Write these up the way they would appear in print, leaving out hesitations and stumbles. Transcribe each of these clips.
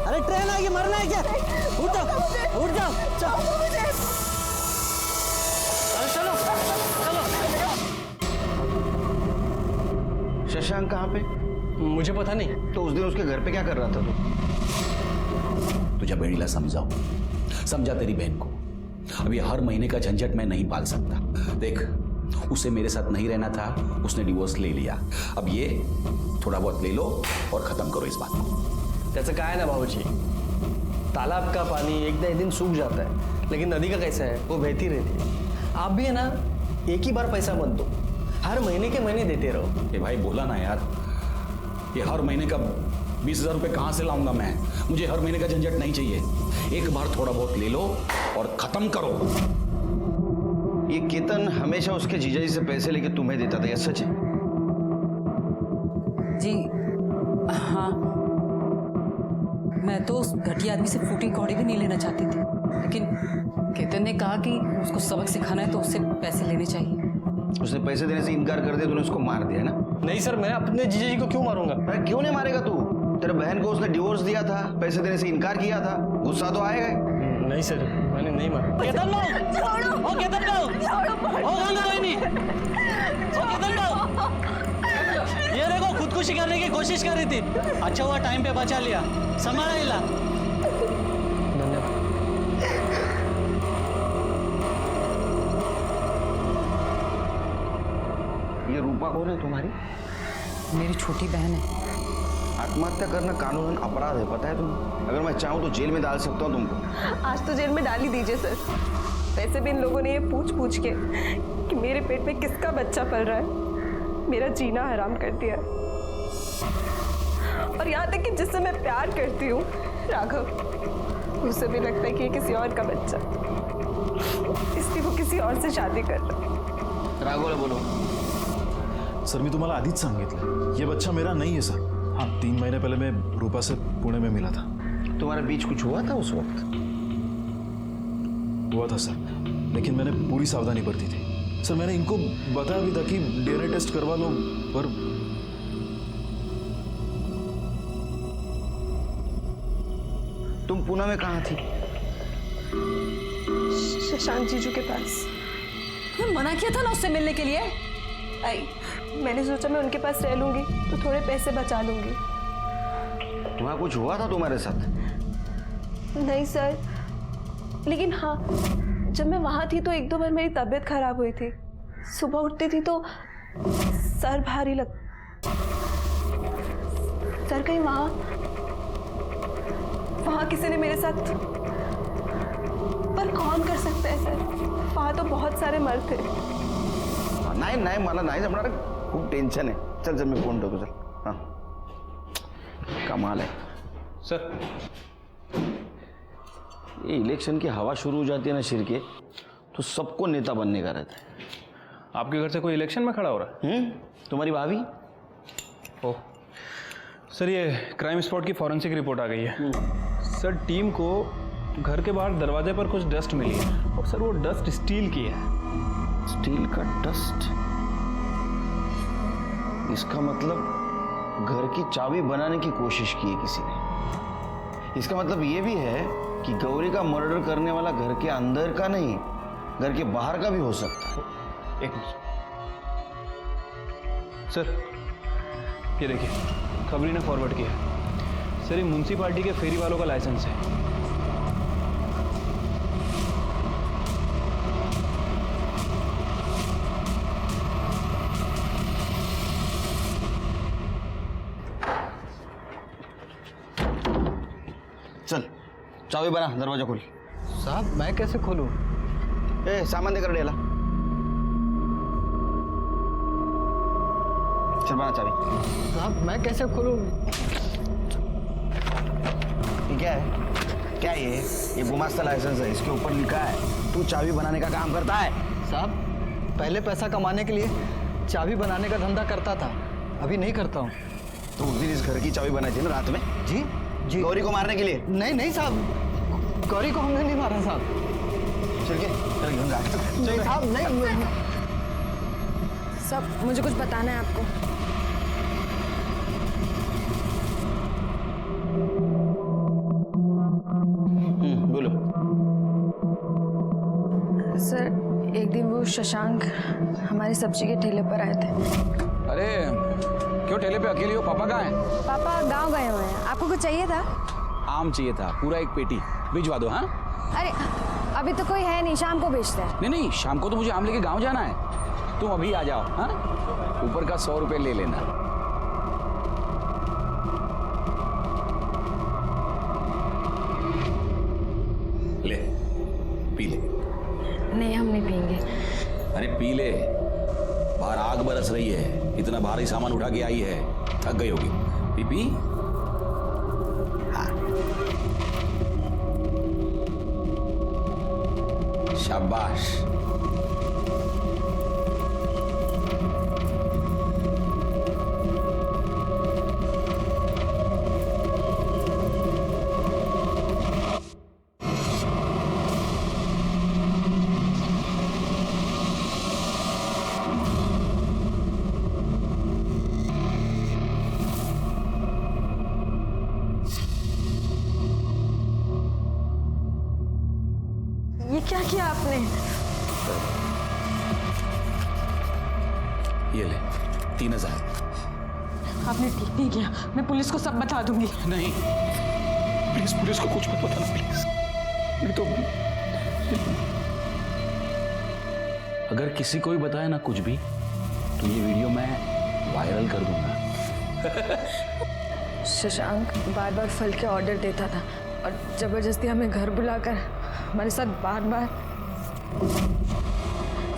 अरे ट्रेन आएगी, मरना है क्या? उठ जाओ, उठ जाओ, चलो चलो चलो। शशांक कहाँ पे? मुझे पता नहीं। तो उस दिन उसके घर पे क्या कर रहा था तू? तुझे बेड़ीला समझा तेरी बहन को। अभी हर महीने का झंझट मैं नहीं पाल सकता। देख, उसे मेरे साथ नहीं रहना था, उसने डिवोर्स ले लिया। अब ये थोड़ा बहुत ले लो और खत्म करो इस बात को। त्याचं काय ना भाऊजी, तालाब का पानी एक दिन सूख जाता है, लेकिन नदी का कैसा है, वो बहती रहती है। आप भी है ना, एक ही बार पैसा मत दो, हर महीने के महीने देते रहो। ये भाई बोला ना यार, ये हर महीने का 20,000 रुपये कहाँ से लाऊंगा मैं? मुझे हर महीने का झंझट नहीं चाहिए। एक बार थोड़ा बहुत ले लो और खत्म करो। ये केतन हमेशा उसके जीजा जी से पैसे लेके तुम्हें देता था, यह सच है? जी हाँ, मैं तो उस घटिया आदमी से फूटी कौड़ी भी नहीं लेना चाहती थी, लेकिन केतन ने कहा कि उसको सबक सिखाना है तो उससे पैसे लेने चाहिए। उसने पैसे देने से इनकार कर दिया, तूने उसको मार दिया ना? नहीं सर, मैं अपने जीजा जी को क्यों मारूंगा? अरे क्यों नहीं मारेगा तू? तेरे बहन को उसने डिवोर्स दिया था, पैसे देने से इनकार किया था, गुस्सा तो आएगा। नहीं सर, मैंने नहीं मारा। केतन भाऊ, छोड़ो, ओ केतन भाऊ, ओ गंगा बहनी, ओ केतन भाऊ, ये देखो खुदकुशी करने की कोशिश कर रही थी। अच्छा हुआ टाइम पे बचा लिया, संभाला इला। धन्यवाद। ये रूपा कौन है तुम्हारी? मेरी छोटी बहन है। आत्महत्या करना कानूनन अपराध है, पता है तुम्हें? अगर मैं चाहूँ तो जेल में डाल सकता हूँ तुमको। आज तो जेल में डाल ही दीजिए सर। वैसे भी इन लोगों ने ये पूछ के कि मेरे पेट में किसका बच्चा पल रहा है, मेरा जीना हराम कर दिया। और यहाँ तक कि जिससे मैं प्यार करती हूँ, राघव, उसे भी लगता है कि ये किसी और का बच्चा, इसलिए वो किसी और से शादी कर रहा है। राघवला बोलो। सर मी तुम्हाला आधीच सांगितलं, ये बच्चा मेरा नहीं है सर। हाँ, 3 महीने पहले मैं रूपा से पुणे में मिला था। तुम्हारे बीच कुछ हुआ था उस वक्त? हुआ था सर, लेकिन मैंने पूरी सावधानी बरती थी। सर मैंने इनको बताया भी था कि डीएनए टेस्ट करवा लो, पर तुम पुणे में कहाँ थी? शशांक जीजू के पास। तुम्हें मना किया था ना उससे मिलने के लिए। आई, मैंने सोचा मैं उनके पास रह लूंगी तो थोड़े पैसे बचा लूंगी। वहाँ कुछ हुआ था तुम्हारे साथ? नहीं सर, लेकिन हाँ, जब मैं वहाँ थी तो 1-2 बार मेरी तबीयत खराब हुई थी। सुबह उठती थी तो सर भारी लग। सर कहीं वहाँ किसी ने मेरे साथ, पर कौन कर सकता है सर? वहाँ तो बहुत सारे मर्द थे। नाही मला नाही जमणार, खूप टेन्शन आहे। चल मी फोन ठेवतो, चल। हाँ, कमाल है सर। ये इलेक्शन की हवा शुरू हो जाती है ना शिर के, तो सबको नेता बनने का रहता है। आपके घर से कोई इलेक्शन में खड़ा हो रहा है? तुम्हारी भाभी? ओह सर, ये क्राइम स्पॉट की फॉरेंसिक रिपोर्ट आ गई है। सर, टीम को घर के बाहर दरवाजे पर कुछ डस्ट मिली है, और सर वो डस्ट स्टील की है। स्टील का डस्ट? इसका मतलब घर की चाबी बनाने की कोशिश की है किसी ने। इसका मतलब ये भी है कि गौरी का मर्डर करने वाला घर के अंदर का नहीं, घर के बाहर का भी हो सकता है। एक मिनट सर, ये देखिए, खबरी ने फॉरवर्ड किया है। सर, ये म्युनिसिपालिटी के फेरी वालों का लाइसेंस है। चल चाबी बना, दरवाजा खोल। साहब, मैं कैसे खोलूं? ए, सामान देकर डेला। चल बना चाबी। साहब, मैं कैसे खोलूं? ये क्या है? क्या ये गुमास्ता लाइसेंस है, इसके ऊपर लिखा है तू चाबी बनाने का काम करता है। साहब, पहले पैसा कमाने के लिए चाबी बनाने का धंधा करता था, अभी नहीं करता हूँ। तो उस दिन इस घर की चाबी बनाई थी ना रात में? जी जी। गौरी को मारने के लिए? नहीं साहब, गौरी को हमने नहीं मारा साहब। चल के चल घेऊन जा। नहीं साहब, नहीं। सब मुझे कुछ बताना है आपको। शशांक हमारी सब्जी के ठेले पर आए थे। अरे क्यों ठेले पे अकेली हो? पापा कहाँ हैं? पापा गांव गए हुए हैं। आपको कुछ चाहिए था? आम चाहिए था, पूरा एक पेटी भिजवा दो। हाँ अरे अभी तो कोई है नहीं, शाम को बेचते हैं। नहीं नहीं, शाम को तो मुझे आम लेके गांव जाना है। तुम अभी आ जाओ। हाँ ऊपर का 100 रुपये ले लेना। ले पी ले। नहीं हम नहीं पियेंगे। अरे पी ले, बाहर आग बरस रही है, इतना भारी सामान उठा के आई है, थक गई होगी। P P. हाँ शाबाश। ये क्या किया आपने? ये ले 3000। आपने ठीक नहीं किया, मैं पुलिस को सब बता दूंगी। नहीं प्लीज, पुलिस को कुछ मत बताना प्लीज। नहीं तो अगर किसी को भी बताया ना कुछ भी, तो ये वीडियो मैं वायरल कर दूंगा। शशांक बार बार फल के ऑर्डर देता था और जबरदस्ती हमें घर बुलाकर हमारे साथ बार बार।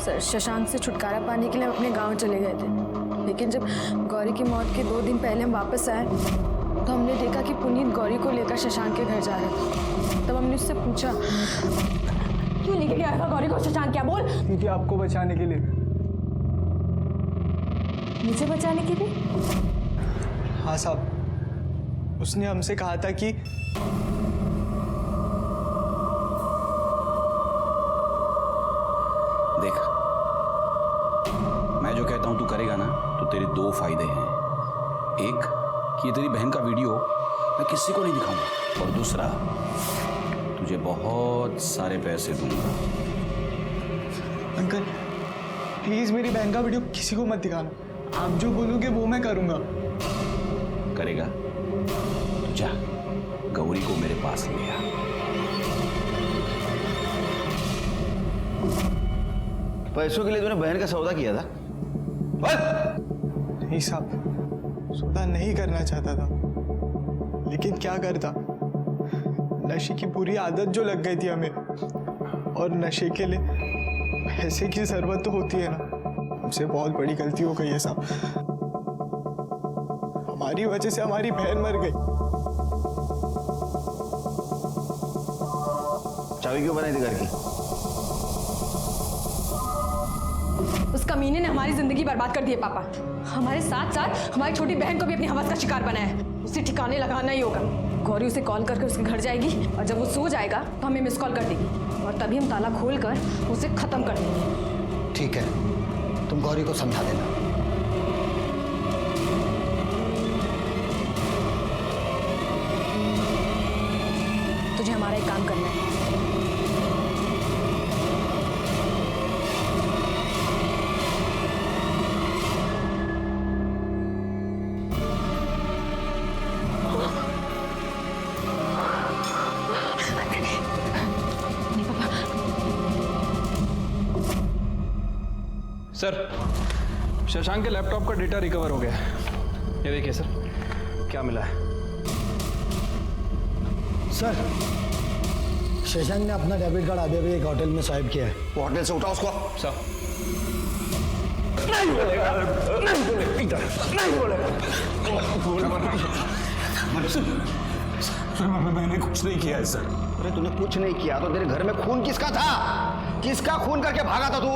सर शशांक से छुटकारा पाने के लिए हम अपने गांव चले गए थे, लेकिन जब गौरी की मौत के 2 दिन पहले हम वापस आए तो हमने देखा कि पुनीत गौरी को लेकर शशांक के घर जा रहे थे। तब हमने उससे पूछा क्यों लेके गया था गौरी को शशांक? क्या बोल? क्योंकि आपको बचाने के लिए। मुझे बचाने के लिए? हाँ साहब, उसने हमसे कहा था कि देख, मैं जो कहता हूं तू करेगा ना, तो तेरे 2 फायदे हैं। एक कि ये तेरी बहन का वीडियो मैं किसी को नहीं दिखाऊंगा, और दूसरा तुझे बहुत सारे पैसे दूंगा। अंकल प्लीज मेरी बहन का वीडियो किसी को मत दिखाना। आप जो बोलोगे वो मैं करूंगा। करेगा तो जा, गौरी को मेरे पास ले आ। पैसों के लिए तूने बहन का सौदा किया था? नहीं साहब, सौदा नहीं करना चाहता था, लेकिन क्या करता, नशे की बुरी आदत जो लग गई थी हमें, और नशे के लिए पैसे की जरूरत तो होती है ना। हमसे बहुत बड़ी गलती हो गई है साहब, हमारी वजह से हमारी बहन मर गई। चाबी क्यों बनाई थी घर की? उस कमीने ने हमारी जिंदगी बर्बाद कर दी है पापा। हमारे साथ साथ हमारी छोटी बहन को भी अपनी हवस का शिकार बनाया है। उसे ठिकाने लगाना ही होगा। गौरी उसे कॉल करके उसके घर जाएगी, और जब वो सो जाएगा तो हमें मिस कॉल कर देगी, और तभी हम ताला खोलकर उसे खत्म कर देंगे। ठीक है, तुम गौरी को समझा देना। तुझे हमारा एक काम करना है। सर, शशांक के लैपटॉप का डेटा रिकवर हो गया है। ये देखिए सर, क्या मिला है। सर शशांक ने अपना डेबिट कार्ड अभी अभी एक होटल में स्वाइप किया है। वो होटल से उठाओ उसको। सर नहीं बोलेगा, नहीं बोलेगा। मैंने कुछ नहीं किया है सर। अरे तूने कुछ नहीं किया तो तेरे घर में खून किसका था? किसका खून करके भागा था तू?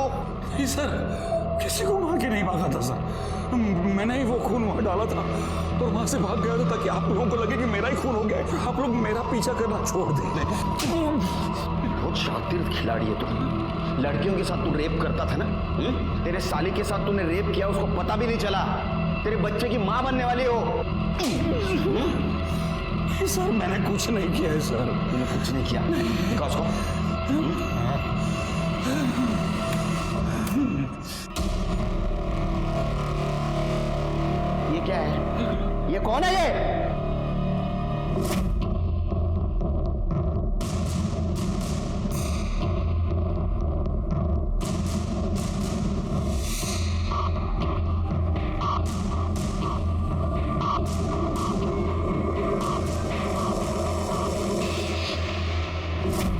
नहीं सर, किसी को मार के नहीं भागा था सर। मैंने ही वो खून वहां डाला था और वहां से भाग गया था, ताकि आप लोगों को लगे कि मेरा ही खून हो गया है। आप लोग मेरा पीछा करना छोड़ दें। बहुत शातिर खिलाड़ी है तू। लड़कियों के साथ तू रेप करता था ना? तेरे साली के साथ तूने रेप किया, उसको पता भी नहीं चला। तेरे बच्चे की माँ बनने वाली हो। सर मैंने कुछ नहीं किया है सर। तूने कुछ नहीं किया? दिखा उसको। क्या है? ये कौन है ये?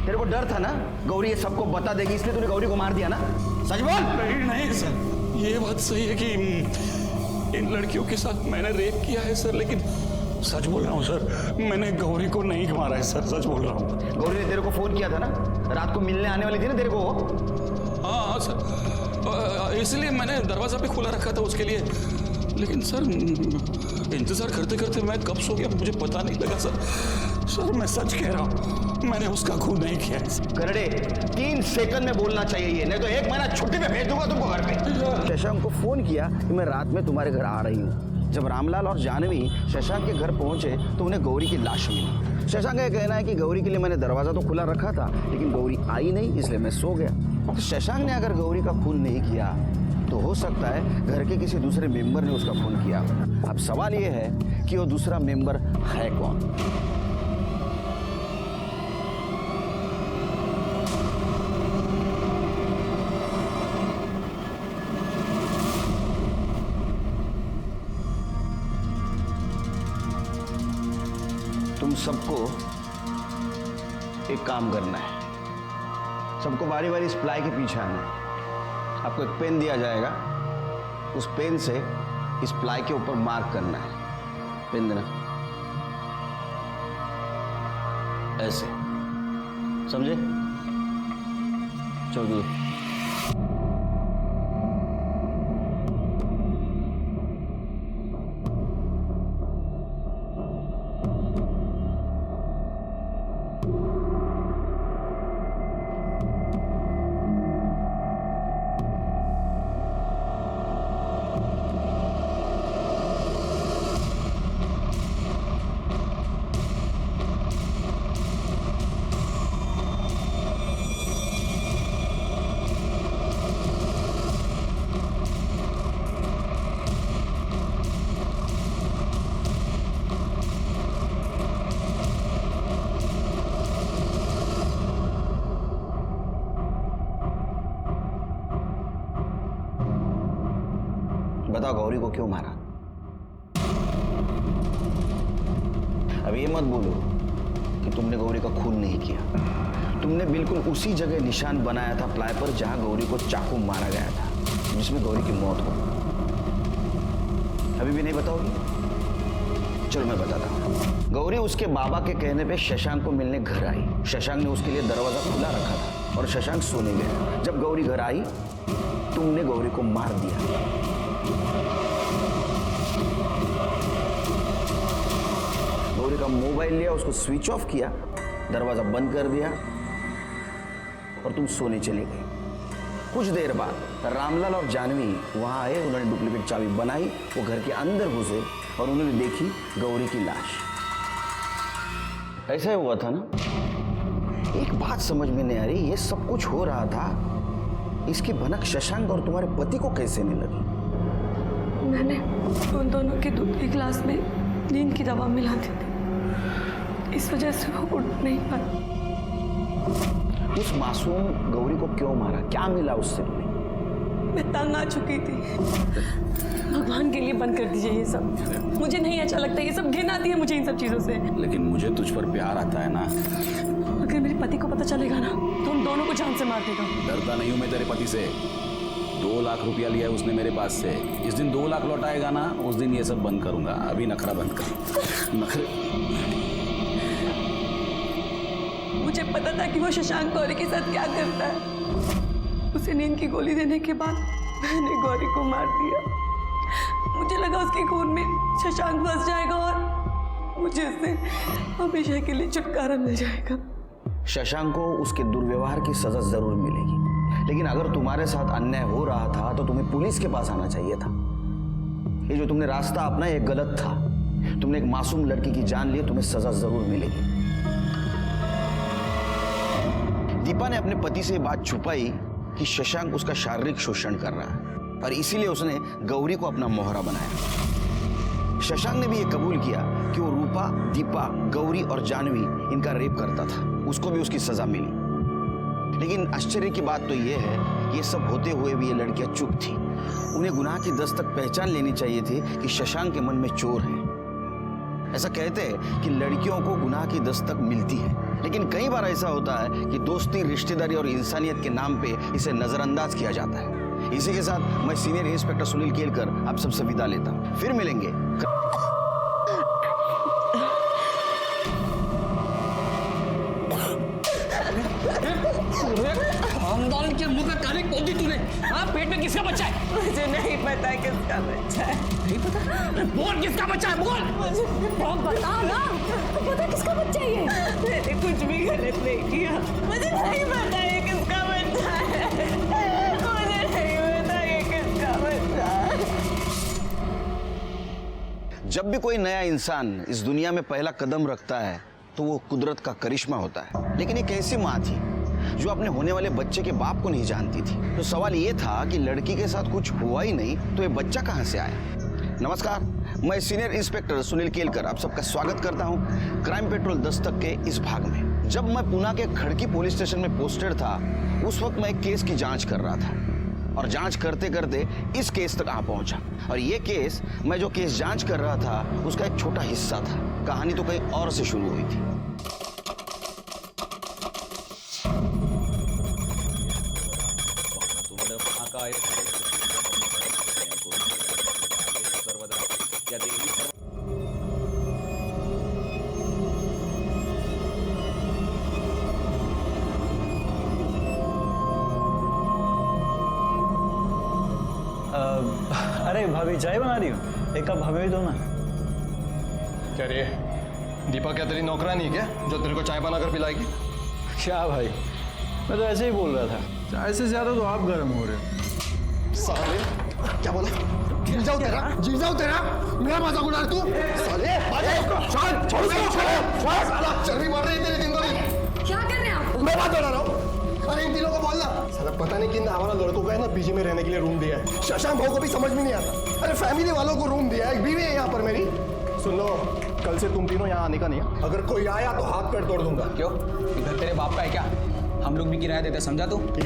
तेरे को डर था ना गौरी ये सबको बता देगी, इसलिए तूने गौरी को मार दिया ना? सच बोल। नहीं नहीं सर, ये बात सही है कि इन लड़कियों के साथ मैंने रेप किया है सर, लेकिन सच बोल रहा हूँ सर, मैंने गौरी को नहीं मारा है सर, सच बोल रहा हूँ। गौरी ने तेरे को फोन किया था ना, रात को मिलने आने वाली थी ना तेरे को वो? हाँ सर, इसलिए मैंने दरवाजा भी खुला रखा था उसके लिए, लेकिन सर इंतजार करते करते मैं कब सो गया मुझे पता नहीं लगा सर। सर मैं सच कह रहा हूँ, मैंने उसका खून नहीं किया है। करड़े 3 सेकंड में बोलना चाहिए ये, नहीं तो 1 महीना छुट्टी पे भेज दूंगा तुमको घर पे। शशांक को फोन किया कि मैं रात में तुम्हारे घर आ रही हूँ। जब रामलाल और जानवी शशांक के घर पहुंचे तो उन्हें गौरी की लाश मिली। शशांक का कहना है कि गौरी के लिए मैंने दरवाजा तो खुला रखा था, लेकिन गौरी आई नहीं, इसलिए मैं सो गया। तो शशांक ने अगर गौरी का खून नहीं किया तो हो सकता है घर के किसी दूसरे मेंबर ने उसका खून किया। अब सवाल यह है कि वो दूसरा मेंबर है कौन? तुम सबको एक काम करना है, सबको बारी बारी इस प्लाई के पीछे आना है। आपको एक पेन दिया जाएगा, उस पेन से इस प्लाई के ऊपर मार्क करना है। पेन देना, ऐसे, समझे? चलो बताओ गौरी को क्यों मारा? अब ये मत बोलो कि तुमने गौरी का खून नहीं किया। तुमने बिल्कुल उसी जगह निशान बनाया था प्लाई पर जहां गौरी को चाकू मारा गया था, जिसमें गौरी की मौत हो। अभी भी नहीं बताओगी? चलो मैं बताता हूँ। गौरी उसके बाबा के कहने पे शशांक को मिलने घर आई। शशांक ने उसके लिए दरवाजा खुला रखा था और शशांक सोने गया। जब गौरी घर आई तुमने गौरी को मार दिया। गौरी का मोबाइल लिया, उसको स्विच ऑफ किया, दरवाजा बंद कर दिया और तुम सोने चली गई। कुछ देर बाद रामलाल और जानवी वहां आए, उन्होंने डुप्लीकेट चाबी बनाई, वो घर के अंदर घुसे और उन्होंने देखी गौरी की लाश। ऐसा हुआ था ना। एक बात समझ में नहीं आ रही, ये सब कुछ हो रहा था, इसकी भनक शशांक और तुम्हारे पति को कैसे नहीं लगी? मैंने उन दोनों के दूध के गिलास में नींद की दवा मिला दी थी, इस वजह से वो उठ नहीं पाया। उस मासूम गौरी को क्यों मारा? क्या मिला उससे? मैं तंग आ चुकी थी। भगवान के लिए बंद कर दीजिए ये सब, मुझे नहीं अच्छा लगता, ये सब घिन आती है मुझे इन सब चीजों से। लेकिन मुझे तुझ पर प्यार आता है ना। अगर मेरे पति को पता चलेगा ना तो उन दोनों को जान से मार देगा। डरता नहीं हूं मैं तेरे पति से। 2 लाख रुपया लिया उसने मेरे पास से। इस दिन 2 लाख लौटाएगा ना, उस दिन ये सब बंद करूंगा। अभी नखरा बंद कर। नखरे मुझे पता था कि वो शशांक गौरी के साथ क्या करता है। उसे नींद की गोली देने के बाद मैंने गौरी को मार दिया। मुझे लगा उसके खून में शशांक फंस जाएगा और मुझे उससे हमेशा के लिए छुटकारा मिल जाएगा। शशांक को उसके दुर्व्यवहार की सजा जरूर मिलेगी, लेकिन अगर तुम्हारे साथ अन्याय हो रहा था तो तुम्हें पुलिस के पास आना चाहिए था। ये जो तुमने रास्ता अपना ये गलत था। तुमने एक मासूम लड़की की जान ली, तुम्हें सजा जरूर मिलेगी। दीपा ने अपने पति से बात छुपाई कि शशांक उसका शारीरिक शोषण कर रहा है और इसीलिए उसने गौरी को अपना मोहरा बनाया। शशांक ने भी ये कबूल किया कि वो रूपा, दीपा, गौरी और जानवी इनका रेप करता था। उसको भी उसकी सजा मिली। लेकिन आश्चर्य की बात तो ये है कि ये सब होते हुए भी ये लड़कियां चुप थी। उन्हें गुनाह की दस्तक पहचान लेनी चाहिए थी कि शशांक के मन में चोर है। ऐसा कहते हैं कि लड़कियों को गुनाह की दस्तक मिलती है, लेकिन कई बार ऐसा होता है कि दोस्ती, रिश्तेदारी और इंसानियत के नाम पे इसे नजरअंदाज किया जाता है। इसी के साथ मैं सीनियर इंस्पेक्टर सुनील केलकर आप सबसे विदा लेता हूं। फिर मिलेंगे। खानदान के मुंह पे काली खोल दी तूने। हाँ, पेट में किसका बच्चा है? मुझे नहीं पता किसका बच्चा है। नहीं पता? बोल किसका बच्चा है, बोल। बता ना, पता किसका बच्चा है ये? मैंने कुछ भी गलत नहीं किया। मुझे नहीं पता ये किसका बच्चा है। मुझे नहीं पता ये किसका बच्चा है। जब भी कोई नया इंसान इस दुनिया में पहला कदम रखता है तो वो कुदरत का करिश्मा होता है। लेकिन एक ऐसी माँ थी जो अपने होने वाले बच्चे के बाप को नहीं जानती थी। तो सवाल ये था कि लड़की के साथ कुछ हुआ ही नहीं तो ये बच्चा कहाँ से आया। नमस्कार, मैं सीनियर इंस्पेक्टर सुनील केलकर आप सबका स्वागत करता हूँ क्राइम पेट्रोल दस्तक के इस भाग में। जब मैं पुणे के खड़की पुलिस स्टेशन में पोस्टेड था, उस वक्त मैं एक केस की जांच कर रहा था और जांच करते करते इस केस तक आ पहुंचा। और ये केस, मैं जो केस जांच कर रहा था उसका एक छोटा हिस्सा था। कहानी तो कहीं और से शुरू हुई थी। अरे भाभी चाय बना रही हूँ, एक कप हमें भी दो ना। क्या रे, दीपा क्या तेरी नौकरानी क्या, जो तेरे को चाय बनाकर पिलाएगी? क्या भाई, मैं तो ऐसे ही बोल रहा था। चाय से ज्यादा तो आप गर्म हो रहे हो। साले, क्या बोला? गिर जाओ तेरा, मेरा मजाक उड़ा तू? साले, छोड़, चर्बी बढ़ रही है तेरी दिन को दिन। क्या कर रहे हैं आप? मैं बात बता रहा हूँ। अरे इन तीनों को बोलना। साला पता नहीं किन हमारा लड़कों को है ना पीजी में रहने के लिए रूम दिया है। शशांक भाव को भी समझ में नहीं आता। अरे फैमिली वालों को रूम दिया है, एक बीवी है यहाँ पर मेरी। सुन लो, कल से तुम तीनों यहाँ आने का नहीं है। अगर कोई आया तो हाथ पैर तोड़ दूंगा। क्यों, इधर तेरे बाप का है क्या? हम लोग भी किराया देते, समझा तू? रोज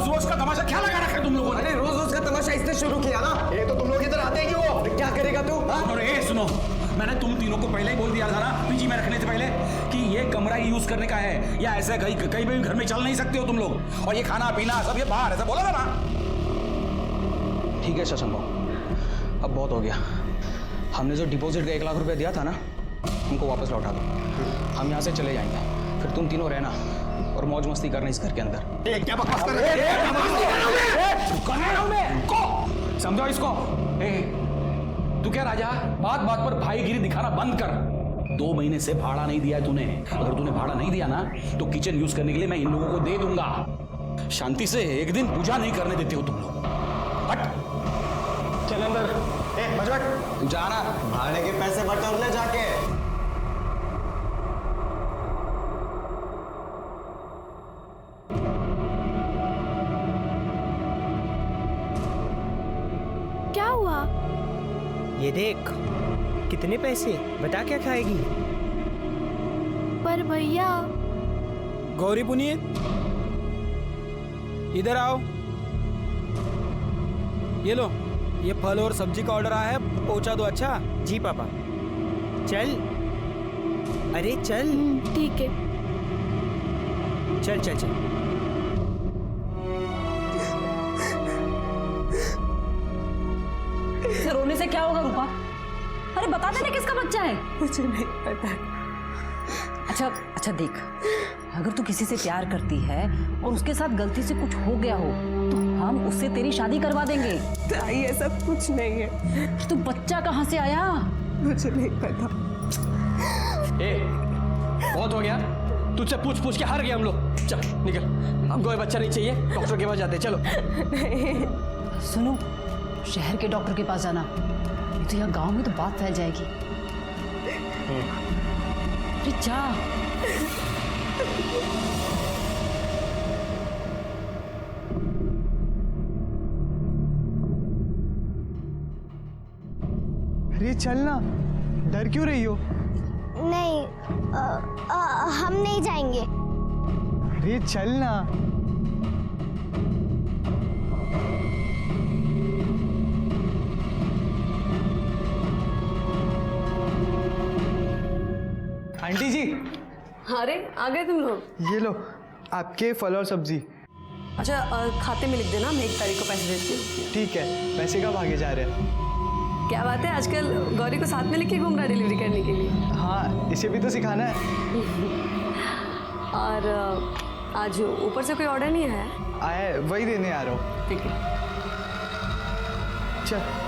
रोज का तमाशा क्या लगा रखा है तुम लोगों ने? अरे रोज रोज का तमाशा इसने शुरू किया ना। ये तो तुम लोग इधर आते ही क्यों? क्या करेगा तू? सुनो, मैंने तुम तीनों को पहले ही बोल दिया था ना पीजी में रखने से पहले कि ये कमरा यूज करने का है, या ऐसे कहीं भी घर में चल नहीं सकते हो तुम लोग। और ये खाना पीना सब ये बाहर, ऐसा बोला था ना? ठीक है शशांक भाव, अब बहुत हो गया। हमने जो डिपॉजिट का 1 लाख रुपया दिया था ना, हमको वापस लौटा दो। हम यहाँ से चले जाएंगे, फिर तुम तीनों रहना और मौज मस्ती करना इस घर के अंदर। क्या बकवास कर रहे हो? समझो इसको। तू क्या राजा, बात बात पर भाईगिरी दिखाना बंद कर। 2 महीने से भाड़ा नहीं दिया है तूने। अगर तूने भाड़ा नहीं दिया ना तो किचन यूज करने के लिए मैं इन लोगों को दे दूंगा। शांति से एक दिन पूजा नहीं करने देते हो तुम लोग। हट, चल अंदर। बजट, तू जाना, भाड़े के पैसे बटोर ले जाके। क्या हुआ? ये देख, कितने पैसे, बता क्या खाएगी? पर भैया। गौरी पुनीत, इधर आओ। ये लो, ये फल और सब्जी का ऑर्डर आया है, पहुंचा दो। अच्छा जी पापा। चल, अरे चल। ठीक है। चल चल चल। रोने से क्या होगा रूपा? अरे बता देना किसका बच्चा है। मुझे नहीं पता। अच्छा देख, अगर तू किसी से प्यार करती है और उसके साथ गलती से कुछ हो गया हो तो हम उससे तेरी शादी करवा देंगे। ताई ऐसा कुछ नहीं है। तो बच्चा कहाँ से आया? मुझे नहीं पता। बहुत हो गया, तुझसे पूछ पूछ के हार गए हम लोग। चल निकल, हमको ये बच्चा नहीं चाहिए, डॉक्टर के पास जाते। चलो। सुनो, शहर के डॉक्टर के पास जाना, नहीं तो यहाँ गांव में तो बात फैल जाएगी। अरे जा। रीत चलना, डर क्यों रही हो? नहीं, हम नहीं जाएंगे। रीत चलना। आंटी जी। अरे आ गए तुम लोग। ये लो आपके फल और सब्जी। अच्छा खाते में लिख देना, मैं 1 तारीख को पैसे देती हूँ। ठीक है, पैसे कब आगे जा रहे हैं? क्या बात है, आजकल गौरी को साथ में लेके घूम रहा डिलीवरी करने के लिए। हाँ, इसे भी तो सिखाना है। और आज ऊपर से कोई ऑर्डर नहीं आया? आया है, वही देने आ रहा हूँ। ठीक है। चल।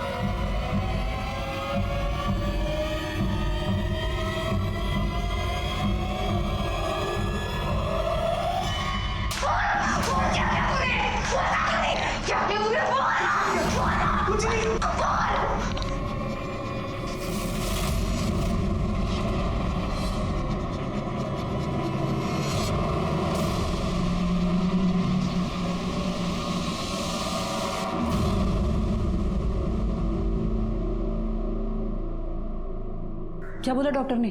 क्या बोला डॉक्टर ने?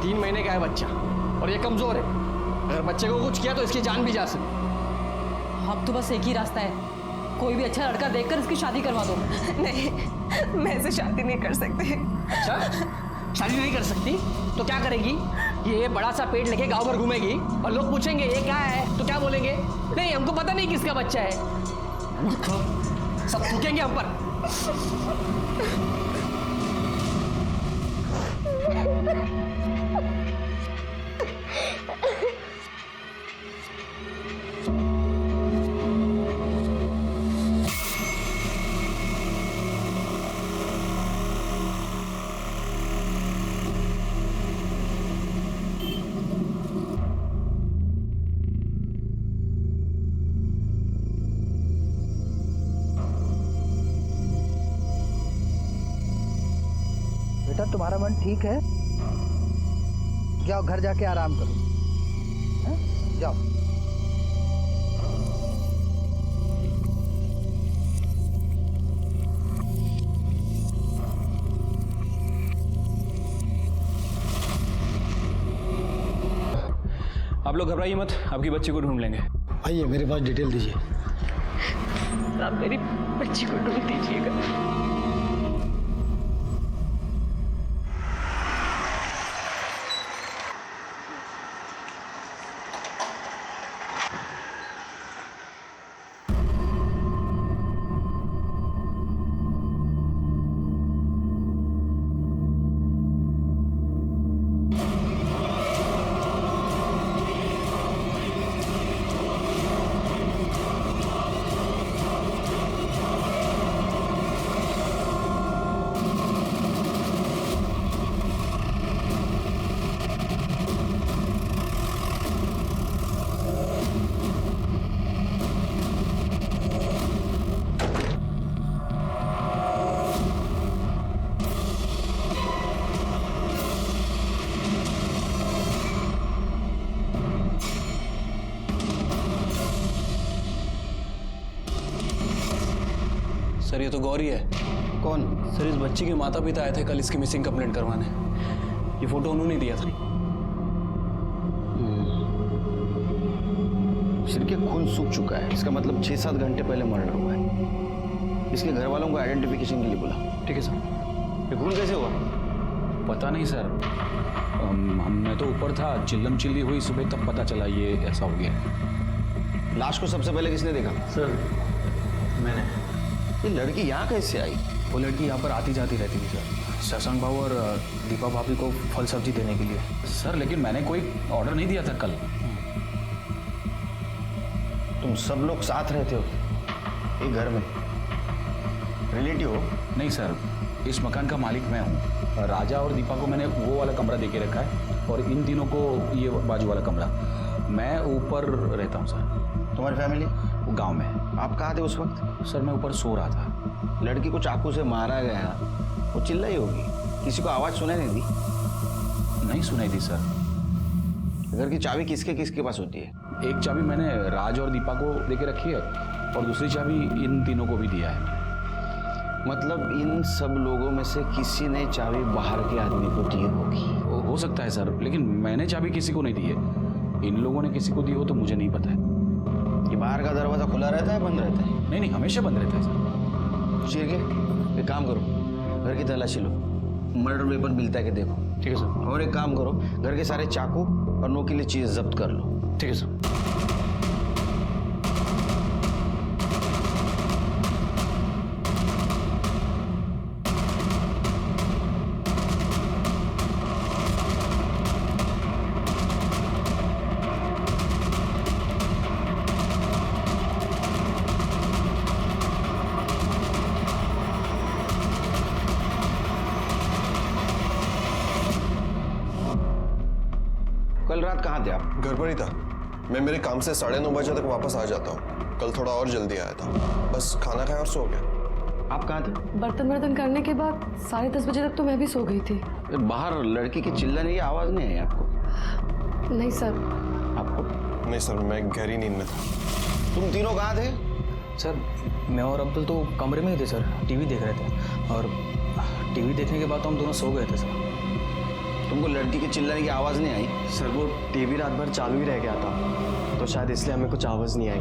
3 महीने का है बच्चा और ये कमजोर है। अगर बच्चे को कुछ किया तो इसकी जान भी जा सकती। अब तो बस एक ही रास्ता है, कोई भी अच्छा लड़का देखकर इसकी शादी करवा दो। नहीं, मैं इसे शादी नहीं कर सकती। अच्छा, शादी नहीं कर सकती तो क्या करेगी? ये बड़ा सा पेड़ लेके गांव भर घूमेगी और लोग पूछेंगे ये क्या है, तो क्या बोलेंगे? नहीं, हमको पता नहीं किसका बच्चा है। सब थूकेंगे हम पर। बेटा तुम्हारा मन ठीक है? जाओ घर जाके आराम करो। हैं? जाओ। आप लोग घबराइए मत, आपकी बच्ची को ढूंढ लेंगे। आइए मेरे पास डिटेल दीजिए। आप मेरी बच्ची को ढूंढ दीजिएगा। सर ये तो गौरी है। कौन? सर इस बच्ची के माता पिता आए थे कल इसकी मिसिंग कंप्लेंट करवाने। ये फोटो उन्होंने दिया था। सिर के खून सूख चुका है, इसका मतलब 6-7 घंटे पहले मर्डर हुआ है। इसके घर वालों को आइडेंटिफिकेशन के लिए बोला। ठीक है सर। ये खून कैसे हुआ? पता नहीं सर, मैं तो ऊपर था, चिल्लम चिल्ली हुई सुबह, तब पता चला ये ऐसा हो गया। लाश को सबसे पहले किसने देखा? सर मैंने। ये लड़की यहाँ कैसे आई? वो लड़की यहाँ पर आती जाती रहती थी सर, शशांक बाबू और दीपा भाभी को फल सब्जी देने के लिए। सर लेकिन मैंने कोई ऑर्डर नहीं दिया था कल। तुम सब लोग साथ रहते हो एक घर में? रिलेटिव हो? नहीं सर, इस मकान का मालिक मैं हूँ। राजा और दीपा को मैंने वो वाला कमरा दे के रखा है और इन तीनों को ये बाजू वाला कमरा। मैं ऊपर रहता हूँ सर। तुम्हारी फैमिली? वो गांव में। आप कहाँ थे उस वक्त? सर मैं ऊपर सो रहा था। लड़की को चाकू से मारा गया, वो चिल्लाई होगी, किसी को आवाज़ सुनाई नहीं दी? नहीं सुनाई दी सर। घर की चाबी किसके किसके पास होती है? एक चाबी मैंने राज और दीपा को दे के रखी है और दूसरी चाबी इन तीनों को भी दिया है। मतलब इन सब लोगों में से किसी ने चाबी बाहर के आदमी को दी होगी। हो सकता है सर, लेकिन मैंने चाबी किसी को नहीं दी है। इन लोगों ने किसी को दी हो तो मुझे नहीं पता है। ये बाहर का दरवाजा खुला रहता है, बंद रहता है? नहीं, हमेशा बंद रहता है सर। शिरके, एक काम करो, घर की तलाशी लो, मर्डर वेपन मिलता है कि देखो। ठीक है सर। और एक काम करो, घर के सारे चाकू और नोकीली चीज जब्त कर लो। ठीक है सर। कल रात कहाँ थे आप? घर पर ही था। मैं मेरे काम से 9:30 बजे तक वापस आ जाता हूँ। कल थोड़ा और जल्दी आया था, बस खाना खाया और सो गया। आप कहाँ थे? बर्तन करने के बाद 10:30 बजे तक तो मैं भी सो गई थी। बाहर लड़की की चिल्लाने की आवाज नहीं आई आपको? नहीं सर। आपको? नहीं सर, मैं गहरी नींद में था। तुम तीनों कहाँ थे? सर मैं और अब्दुल तो कमरे में ही थे सर, टीवी देख रहे थे। और टीवी देखने के बाद तो हम दोनों सो गए थे सर। तुमको लड़की के चिल्लाने की आवाज नहीं आई? सर वो टीवी रात भर चालू ही रह गया था, तो शायद इसलिए हमें कुछ आवाज नहीं आई।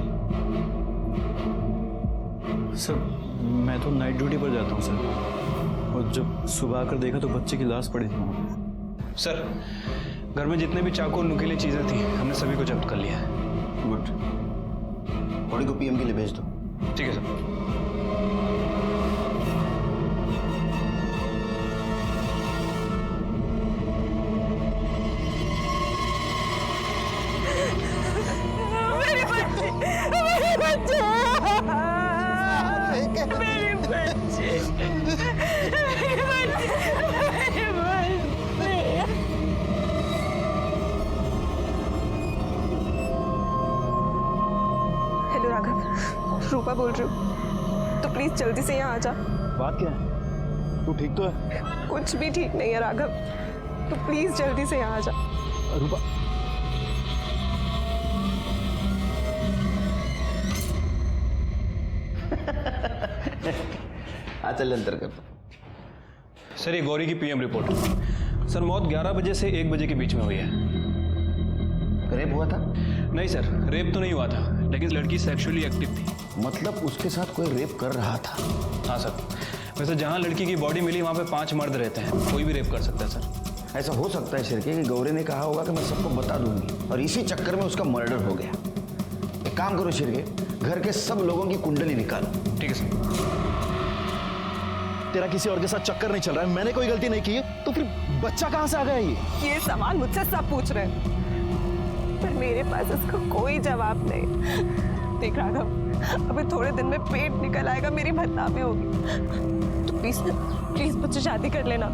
सर मैं तो नाइट ड्यूटी पर जाता हूँ सर, और जब सुबह आकर देखा तो बच्चे की लाश पड़ी थी वहाँ पे। सर घर में जितने भी चाकू और नुकीली चीजें थी हमने सभी को जब्त कर लिया है। गुड। बॉडी को पीएम के लिए भेज दो। ठीक है सर। हेलो राघव, रूपा बोल रही हूँ, तो प्लीज जल्दी से यहाँ आ जा। बात क्या है? तू ठीक तो है? कुछ भी ठीक नहीं है राघव, तो प्लीज जल्दी से यहाँ आ जा। रूपा, चल अंतर कर। सर ये गौरी की पीएम रिपोर्ट। सर मौत 11 बजे से 1 बजे के बीच में हुई है। रेप हुआ था? नहीं सर, रेप तो नहीं हुआ था, लेकिन लड़की सेक्सुअली एक्टिव थी। मतलब उसके साथ कोई रेप कर रहा था? हाँ सर। वैसे जहाँ लड़की की बॉडी मिली वहाँ पे 5 मर्द रहते हैं, कोई भी रेप कर सकता है सर। ऐसा हो सकता है शिरके कि गौरी ने कहा होगा कि मैं सबको बता दूंगी, और इसी चक्कर में उसका मर्डर हो गया। एक काम करो शिरके, घर के सब लोगों की कुंडली निकालो। ठीक है सर। तेरा किसी और के साथ चक्कर नहीं चल रहा है, मैंने कोई गलती नहीं की है, तो फिर बच्चा कहाँ से आ गया ये सवाल मुझसे सब पूछ रहे हैं, पर मेरे पास इसका कोई जवाब नहीं। देख राघव, अभी थोड़े दिन में पेट निकल आएगा, मेरी बदनामी होगी। तो प्लीज मुझसे शादी कर लेना।